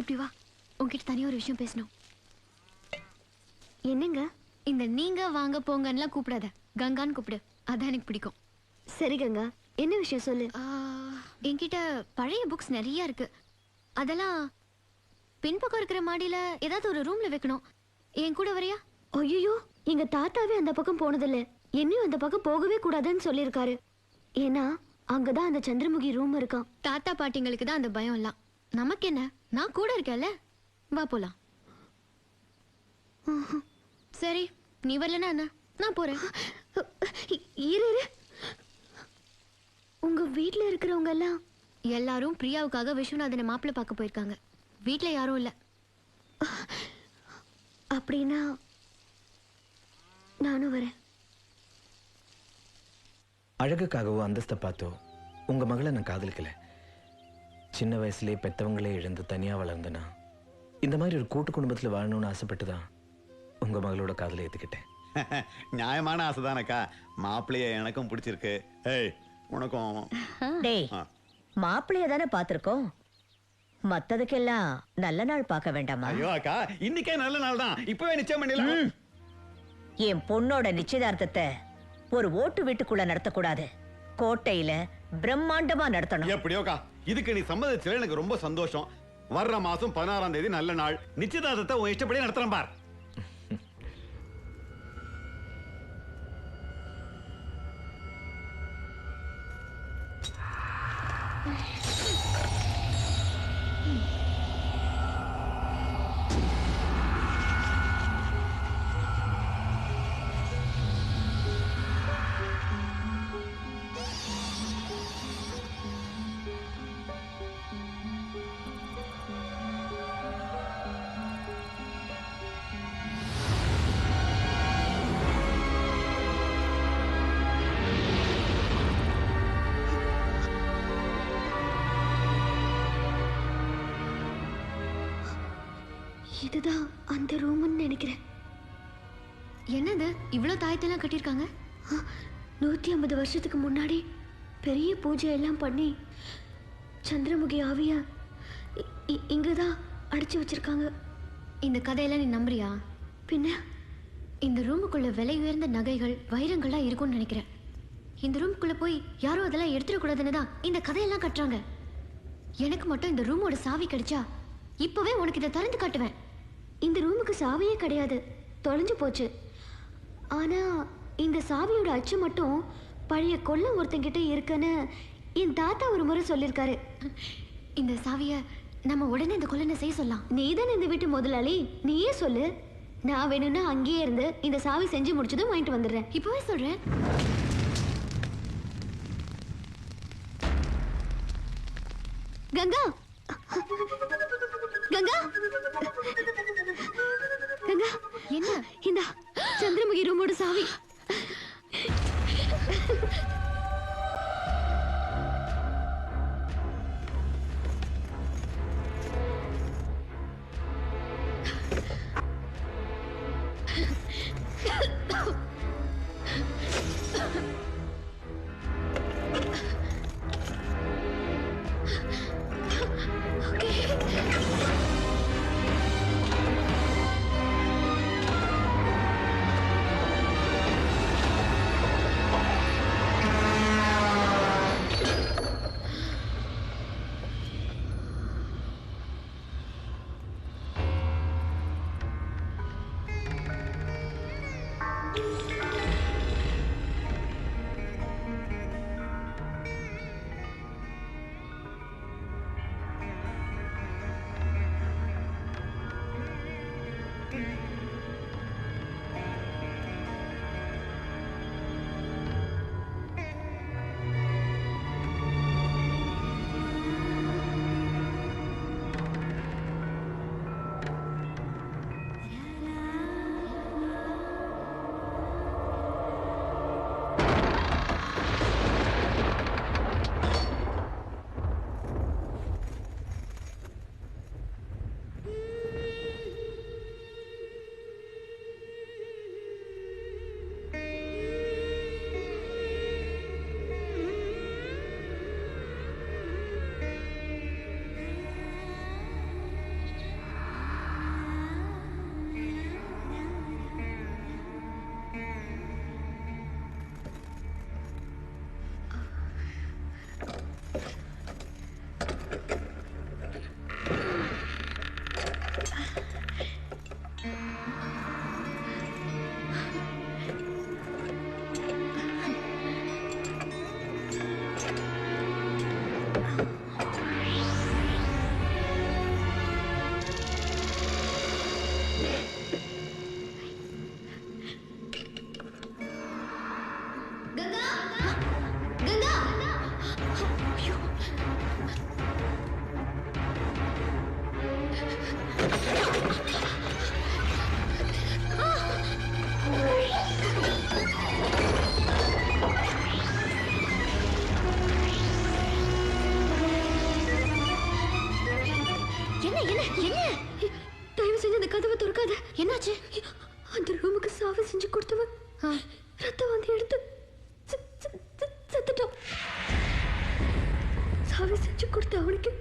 இப்படி வா, உன்கிட்ட தனியா ஒரு விஷயம் பேசணும். என்னங்க? இந்த நீங்க வாங்க போங்கன்னுலாம் கூப்பிடாத, கங்கான்னு கூப்பிடு, அதான் எனக்கு பிடிக்கும். சரி கங்கா, என்ன விஷயம் சொல்லு. என்கிட்ட பழைய புக்ஸ் நிறைய இருக்கு. அதெல்லாம் பின்பக்கம் இருக்கிற மாடியில ஏதாவது ஒரு ரூம்ல வைக்கணும். என் கூட வரியா? ஐயோ, எங்க தாத்தாவே அந்த பக்கம் போனதில்ல, என்னையும் அந்த பக்கம் போகவே கூடாதுன்னு சொல்லியிருக்காரு. ஏன்னா அங்கதான் அந்த சந்திரமுகி ரூம் இருக்கான். தாத்தா பாட்டிங்களுக்கு தான் அந்த பயம் எல்லாம், நமக்கு என்ன? நான் கூட இருக்கேன்ல, வா போலாம். சரி, நீ வரலனா என்ன, நான் போறேன். இரு இரு, உங்க வீட்ல இருக்கிறவங்க எல்லாம் எல்லாரும் பிரியாவுக்காக விஸ்வநாதனை மாப்பிள்ளை பார்க்க போயிருக்காங்க. வீட்ல யாரும் இல்ல. அப்படின்னா நானும் வரேன். அழகுக்காகவோ அந்தஸ்தை பார்த்தோ உங்க மகளை நான் காதலிக்கல. சின்ன வயசுலேயே பெத்தவங்களே இழந்து தனியா வளர்ந்தனா இந்த மாதிரி ஒரு கூட்டு குடும்பத்தில் வாழணும்னு ஆசைப்பட்டுதான் உங்க மகளோட காதலை ஏத்துக்கிட்டேன். நியாயமான ஆசைதானக்கா. மாப்பிள்ளைய எனக்கும் பிடிச்சிருக்கு. ஏய், உனக்கும்? டேய், மாப்பிள்ளைய தானே பார்த்திருக்கோம், மத்ததுக்கெல்லாம் நல்ல நாள் பார்க்க வேண்டாமா? ஐயோ அக்கா, இன்னைக்கே நல்ல நாள் தான், இப்பவே நிச்சயம் பண்ணிடலாம். என் பொண்ணோட நிச்சயதார்த்தத்தை ஒரு ஓட்டு வீட்டுக்குள்ள நடத்தக்கூடாது, கோட்டையில பிரம்மாண்டமா நடத்தணும். எப்படியோக்கா, இதுக்கு நீ சம்மதிச்சல எனக்கு ரொம்ப சந்தோஷம். வர்ற மாசம் 16ஆம் தேதி நல்ல நாள், நிச்சயதார்த்தத்தை உன் இஷ்டப்படி நடத்துறேன் பார். இதுதான் அந்த ரூம்னு நினைக்கிறேன். என்னது இவ்வளவு தாயத்தெல்லாம் கட்டியிருக்காங்க? 150 வருஷத்துக்கு முன்னாடி பெரிய பூஜை எல்லாம் பண்ணி சந்திரமுகி ஆவியா இங்கதான் அடைச்சு வச்சிருக்காங்க. இந்த கதையெல்லாம் நீ நம்புறியா? பின்ன இந்த ரூமுக்குள்ள விலை உயர்ந்த நகைகள் வைரங்கள்லாம் இருக்கும்னு நினைக்கிறேன். இந்த ரூமுக்குள்ள போய் யாரும் அதெல்லாம் எடுத்துடக்கூடாதுன்னு தான் இந்த கதையெல்லாம் கட்டுறாங்க. எனக்கு மட்டும் இந்த ரூமோட சாவி கிடைச்சா இப்பவே உனக்கு இதை திறந்து காட்டுவேன். இந்த ரூமுக்கு சாவியே கிடையாது, தொலைஞ்சு போச்சு. ஆனா இந்த சாவியோட அச்சு மட்டும் பழைய கொல்ல ஒருத்தங்கிட்ட இருக்குன்னு என் தாத்தா ஒரு முறை சொல்லியிருக்காரு. இந்த சாவிய நம்ம உடனே இந்த கொல்லனை செய்ய சொல்லலாம். நீ தானே இந்த வீட்டு முதலாளி, நீயே சொல்லு. நான் வேணும்னா அங்கேயே இருந்து இந்த சாவி செஞ்சு முடிச்சதும் வாங்கிட்டு வந்துடுறேன். இப்பவே சொல்றேன். கங்கா, கங்கா, கங்கா, என்ன? இந்த சந்திரமுகி ரூமோட சாவி. என்ன என்ன என்ன தயவு செஞ்சு அந்த கதவை திறக்காத. என்னாச்சு? அந்த ரூமுக்கு சாவி செஞ்சு கொடுத்தவன் ரத்தம் வந்து எடுத்து செத்துட்டான். சாவி செஞ்சு கொடுத்த அவனுக்கு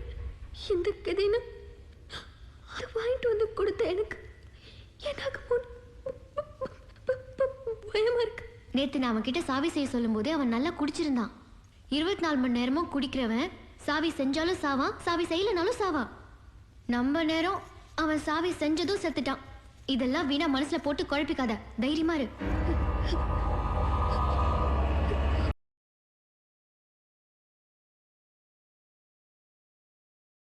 இந்த கதைன்னு அதை வாங்கிட்டு வந்து கொடுத்த எனக்கு எனக்கு பயமா இருக்கு. நேத்து நான் அவன் கிட்ட சாவி செய்ய சொல்லும் போது அவன் நல்லா குடிச்சிருந்தான். 24 மணி நேரமும் குடிக்கிறவன் சாவி செஞ்சாலும் சாவான், சாவி செய்யலனாலும் சாவான். நம்ம நேரம் அவன் சாவி செஞ்சதும் செத்துட்டான். இதெல்லாம் வீணா மனசுல போட்டு குழப்பிக்காத, தைரியமா இரு.